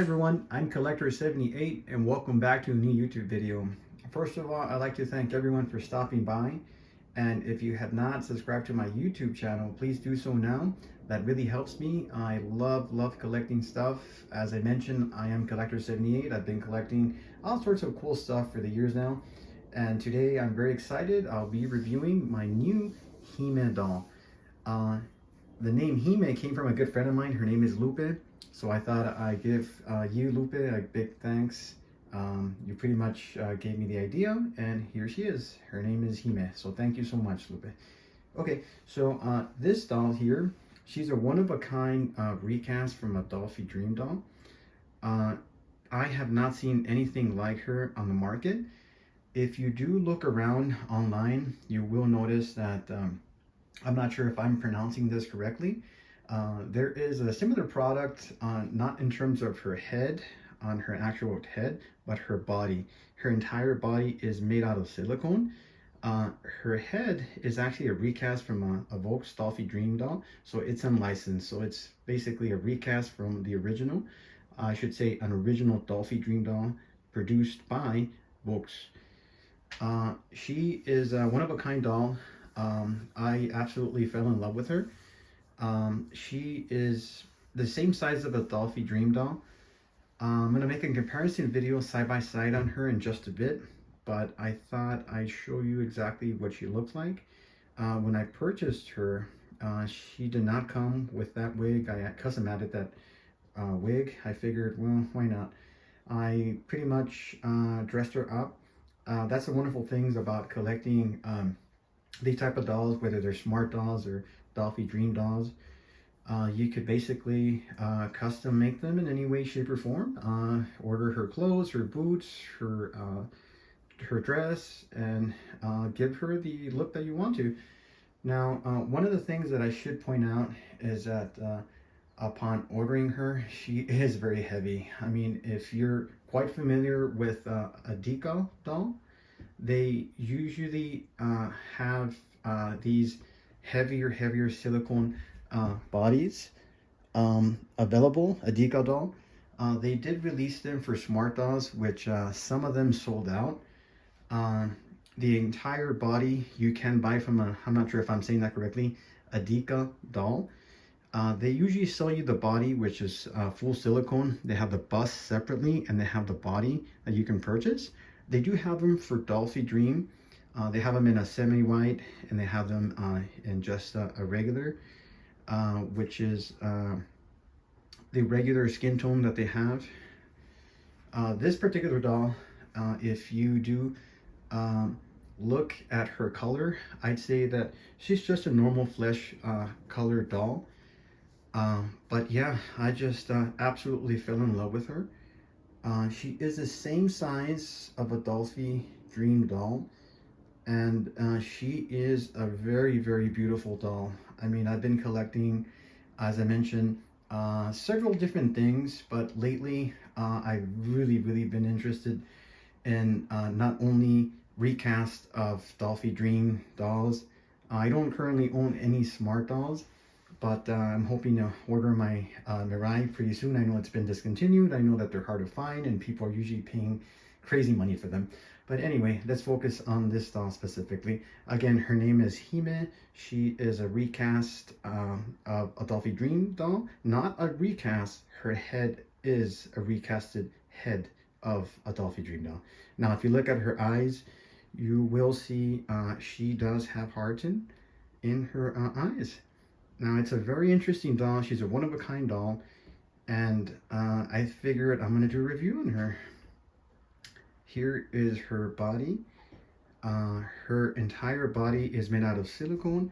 everyone, I'm Collector78 and welcome back to a new YouTube video. First of all, I'd like to thank everyone for stopping by, and if you have not subscribed to my YouTube channel, please do so now. That really helps me. I love collecting stuff. As I mentioned, I am Collector78. I've been collecting all sorts of cool stuff for the years now, and today I'm very excited. I'll be reviewing my new He-Man doll. The name Hime came from a good friend of mine. Her name is Lupe. So I thought I'd give you, Lupe, a big thanks. You pretty much gave me the idea, and here she is. Her name is Hime. So thank you so much, Lupe. Okay, so this doll here, she's a one-of-a-kind recast from a Dollfie Dream doll. I have not seen anything like her on the market. If you do look around online, you will notice that I'm not sure if I'm pronouncing this correctly. There is a similar product, not in terms of her head, on her actual head, but her body. Her entire body is made out of silicone. Her head is actually a recast from a Volks Dollfie Dream doll, so it's unlicensed. So it's basically a recast from the original. I should say an original Dollfie Dream doll produced by Volks. She is a one-of-a-kind doll. I absolutely fell in love with her. She is the same size of a Dollfie Dream doll. I'm going to make a comparison video side by side on her in just a bit, but I thought I'd show you exactly what she looks like. When I purchased her, she did not come with that wig. I custom added that wig. I figured, well, why not? I pretty much dressed her up. That's the wonderful things about collecting these type of dolls, whether they're smart dolls or Dollfie Dream dolls. You could basically custom make them in any way, shape, or form. Order her clothes, her boots, her dress, and give her the look that you want to. Now, one of the things that I should point out is that upon ordering her, she is very heavy. I mean, if you're quite familiar with a decal doll, they usually have these heavier silicone bodies available, a decal doll. They did release them for smart dolls, which some of them sold out. The entire body you can buy from I'm not sure if I'm saying that correctly, a decal doll. They usually sell you the body, which is full silicone. They have the bust separately, and they have the body that you can purchase. They do have them for Dollfie Dream. They have them in a semi-white, and they have them in just a regular, which is the regular skin tone that they have. This particular doll, if you do look at her color, I'd say that she's just a normal flesh colored doll. But yeah, I just absolutely fell in love with her. She is the same size of a Dollfie Dream doll, and she is a very beautiful doll. I mean, I've been collecting, as I mentioned, several different things, but lately I've really been interested in not only recast of Dollfie Dream dolls. I don't currently own any smart dolls, but I'm hoping to order my Mirai pretty soon. I know it's been discontinued. I know that they're hard to find and people are usually paying crazy money for them. But anyway, let's focus on this doll specifically. Again, her name is Hime. She is a recast of a Dollfie Dream doll. Not a recast. Her head is a recasted head of a Dollfie Dream doll. Now, if you look at her eyes, you will see she does have harden in her eyes. Now, it's a very interesting doll. She's a one-of-a-kind doll, and I figured I'm going to do a review on her. Here is her body. Her entire body is made out of silicone.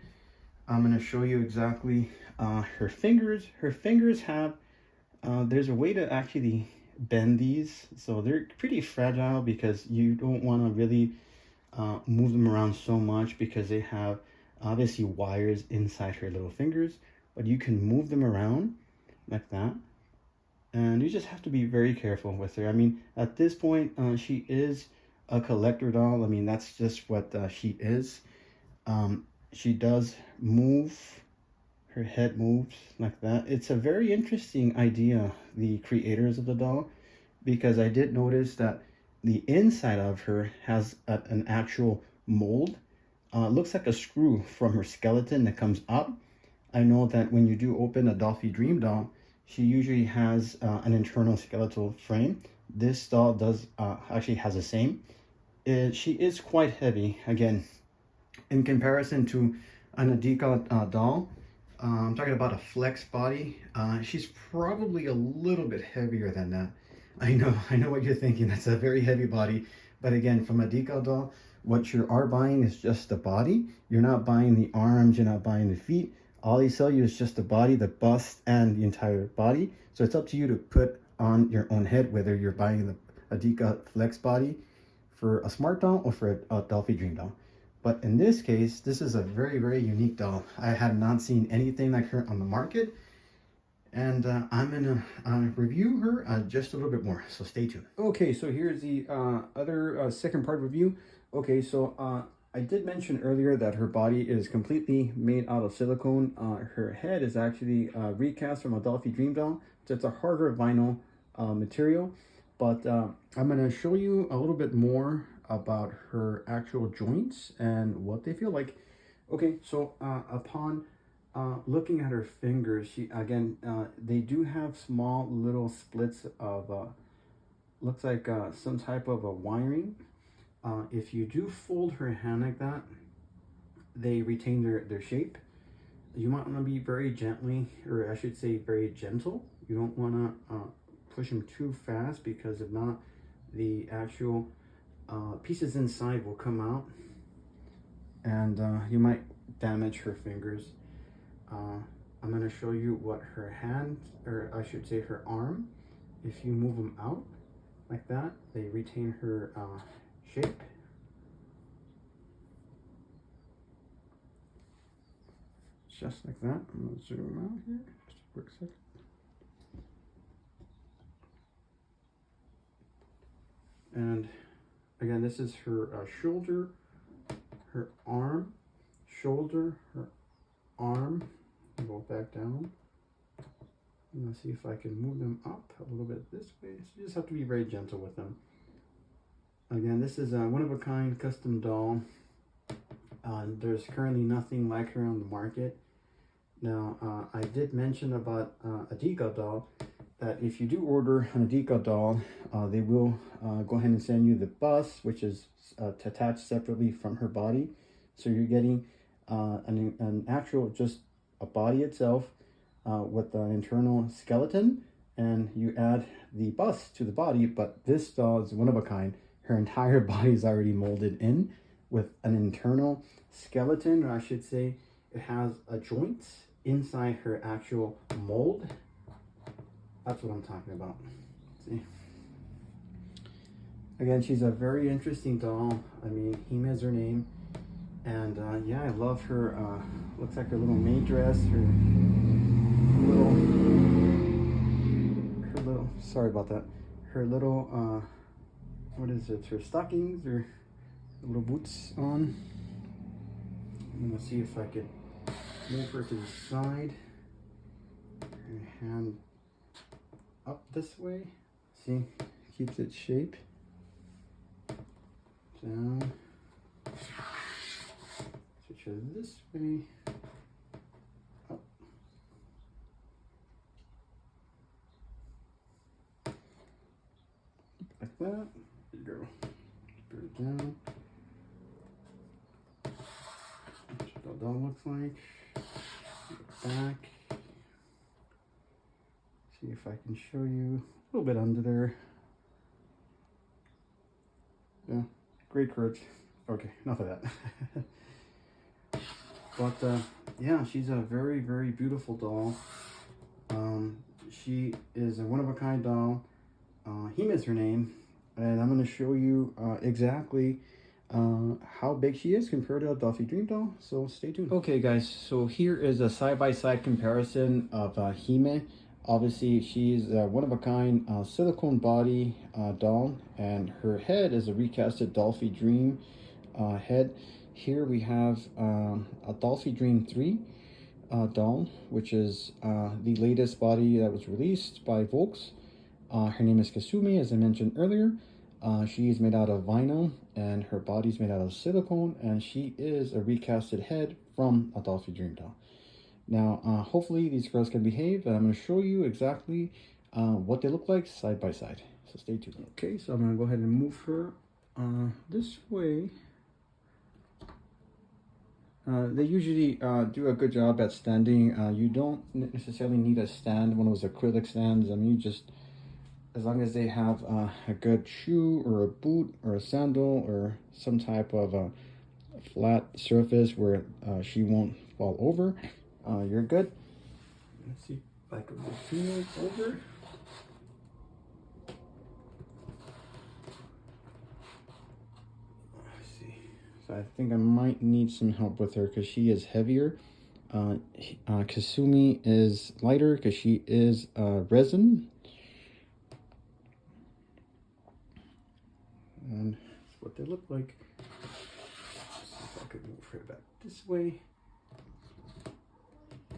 I'm going to show you exactly her fingers. Her fingers have, there's a way to actually bend these, so they're pretty fragile because you don't want to really move them around so much because they have obviously wires inside her little fingers, but you can move them around like that, and you just have to be very careful with her. I mean, at this point, she is a collector doll. I mean, that's just what she is. She does move her head moves like that. It's a very interesting idea, the creators of the doll, because I did notice that the inside of her has an actual mold. Looks like a screw from her skeleton that comes up. I know that when you do open a Dollfie Dream doll, she usually has an internal skeletal frame. This doll does actually has the same. She is quite heavy. Again, in comparison to an Adika doll, I'm talking about a flex body. She's probably a little bit heavier than that. I know what you're thinking. That's a very heavy body. But again, from a decal doll, what you are buying is just the body. You're not buying the arms. You're not buying the feet. All they sell you is just the body, the bust, and the entire body. So it's up to you to put on your own head, whether you're buying the Adika flex body for a smart doll or for a Dollfie Dream doll. But in this case, this is a very, very unique doll. I have not seen anything like her on the market. And I'm gonna review her just a little bit more, so stay tuned. Okay, so here's the other second part review. Okay, so I did mention earlier that her body is completely made out of silicone. Her head is actually recast from a Dollfie Dream doll. So it's a harder vinyl material. But I'm gonna show you a little bit more about her actual joints and what they feel like. Okay, so upon looking at her fingers, she again they do have small little splits of looks like some type of a wiring. If you do fold her hand like that, they retain their shape. You might want to be very gently, or I should say very gentle. You don't want to push them too fast, because if not, the actual pieces inside will come out, and you might damage her fingers. I'm going to show you what her hand, or I should say her arm, if you move them out like that, they retain her shape. Just like that. I'm going to zoom out here, just a quick second. And again, this is her shoulder, her arm, shoulder, her arm. Go back down. I'm gonna see if I can move them up a little bit this way. So you just have to be very gentle with them. Again, this is a one-of-a-kind custom doll. There's currently nothing like her on the market. Now, I did mention about a decal doll, that if you do order an decal doll, they will go ahead and send you the bust, which is attached separately from her body. So you're getting an actual, just a body itself with an internal skeleton, and you add the bust to the body. But this doll is one of a kind. Her entire body is already molded in with an internal skeleton, or I should say it has a joint inside her actual mold. That's what I'm talking about. See? Again, she's a very interesting doll. I mean, Hime is her name. And yeah, I love her, looks like her little maid dress, her little, sorry about that, her little, what is it, her stockings, or little boots on. I'm gonna see if I could move her to the side, her hand up this way, see, keeps its shape, down. Switch it this way, up. Like that. There you go. Put it down. That's what the doll looks like. Back. See if I can show you a little bit under there. Yeah, great curves. Okay, enough of that. But yeah, she's a very, very beautiful doll. She is a one-of-a-kind doll. Hime is her name, and I'm going to show you exactly how big she is compared to a Dollfie Dream doll, so stay tuned. Okay guys, so here is a side-by-side comparison of Hime. Obviously, she's a one-of-a-kind silicone body doll, and her head is a recasted Dollfie Dream head. Here we have a Dollfie Dream 3. doll, which is the latest body that was released by Volks. Her name is Kasumi, as I mentioned earlier. She is made out of vinyl, and her body is made out of silicone, and she is a recasted head from a Dollfie Dream Doll. Now, hopefully these girls can behave, and I'm going to show you exactly what they look like side by side. So stay tuned. Okay, so I'm going to go ahead and move her this way. They usually do a good job at standing. You don't necessarily need a stand, one of those acrylic stands. I mean, you just, as long as they have a good shoe or a boot or a sandal or some type of a flat surface where she won't fall over, you're good. Let's see if I can move female over. Let's see. So I think I might need some help with her because she is heavier. Kasumi is lighter because she is resin. And that's what they look like. Let's see if I could move her back this way.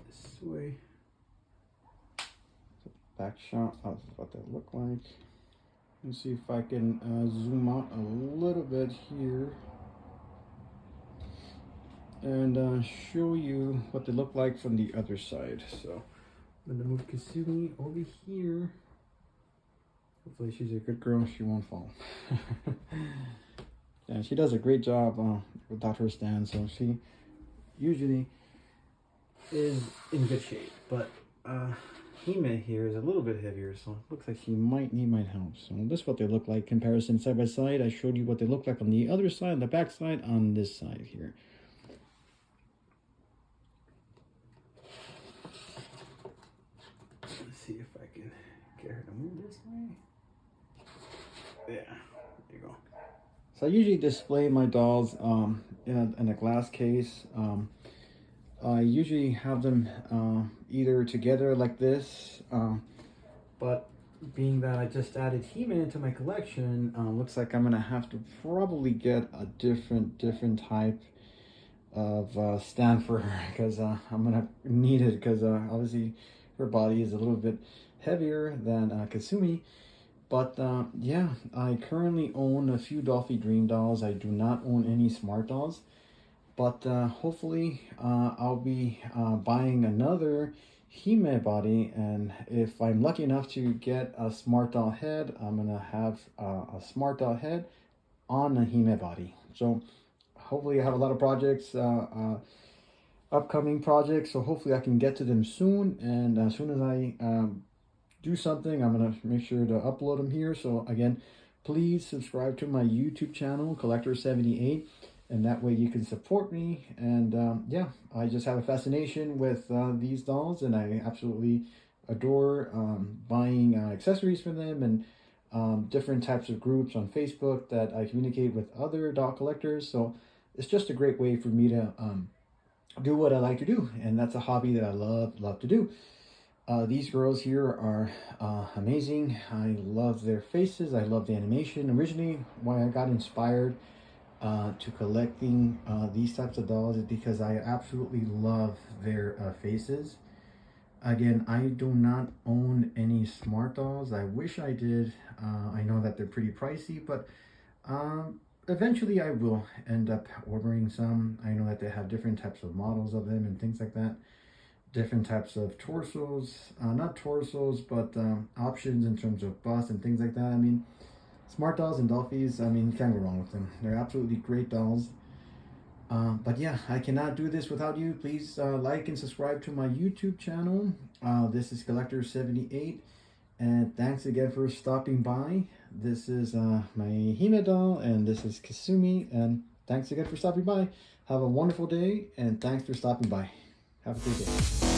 This way. Back shot of what they look like. Let's see if I can zoom out a little bit here and show you what they look like from the other side. So I'm gonna move Kasumi over here. Hopefully she's a good girl, she won't fall. Yeah, she does a great job without her stand, so she usually is in good shape. But Hime here is a little bit heavier, so it looks like she might need my help. So this is what they look like, comparison side by side. I showed you what they look like on the other side, the back side, on this side here. Let's see if I can get her to move this way. Yeah, there you go. So I usually display my dolls in a glass case. I usually have them either together like this, but being that I just added Hime into my collection, looks like I'm gonna have to probably get a different type of stand for her, because I'm gonna need it, because obviously her body is a little bit heavier than Kasumi. But yeah, I currently own a few Dollfie Dream dolls. I do not own any smart dolls. But hopefully I'll be buying another Hime body, and if I'm lucky enough to get a smart doll head, I'm gonna have a smart doll head on a Hime body. So hopefully I have a lot of projects, upcoming projects, so hopefully I can get to them soon, and as soon as I do something, I'm gonna make sure to upload them here. So again, please subscribe to my YouTube channel, Collector78. And that way you can support me. And yeah, I just have a fascination with these dolls, and I absolutely adore buying accessories for them, and different types of groups on Facebook that I communicate with other doll collectors. So it's just a great way for me to do what I like to do, and that's a hobby that I love to do. These girls here are amazing. I love their faces. I love the animation. Originally, why I got inspired to collecting these types of dolls is because I absolutely love their faces. Again, I do not own any smart dolls. I wish I did. I know that they're pretty pricey, but eventually I will end up ordering some. I know that they have different types of models of them and things like that. Different types of torsos, not torsos, but options in terms of bust and things like that. I mean, smart dolls and Dollfies, I mean, you can't go wrong with them. They're absolutely great dolls. But yeah, I cannot do this without you. Please like and subscribe to my YouTube channel. This is Collector78. And thanks again for stopping by. This is my Hime doll, and this is Kasumi. And thanks again for stopping by. Have a wonderful day, and thanks for stopping by. Have a good day.